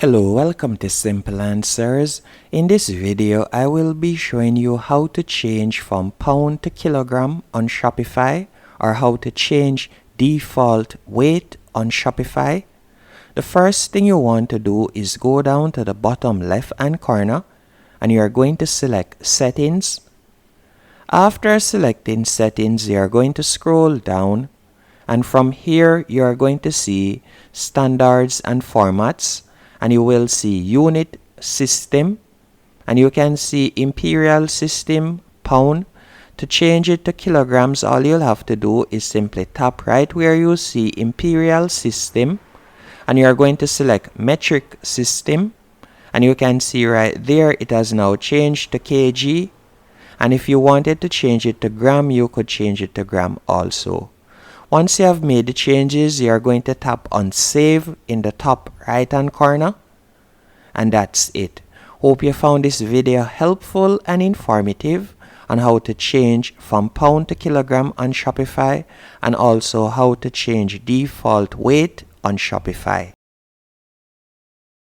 Hello, welcome to Simple Answers. In this video, I will be showing you how to change from pound to kilogram on Shopify, or how to change default weight on Shopify. The first thing you want to do is go down to the bottom left hand corner and you are going to select Settings. After selecting Settings, you are going to scroll down, and from here you are going to see Standards and Formats, and you will see Unit System, and you can see Imperial System Pound. To change it to kilograms, all you'll have to do is simply tap right where you see Imperial System, and you are going to select Metric System, and you can see right there it has now changed to kg. And if you wanted to change it to gram, you could change it to gram also. Once you have made the changes, you are going to tap on Save in the top right hand corner. And that's it. Hope you found this video helpful and informative on how to change from pound to kilogram on Shopify, and also how to change default weight on Shopify.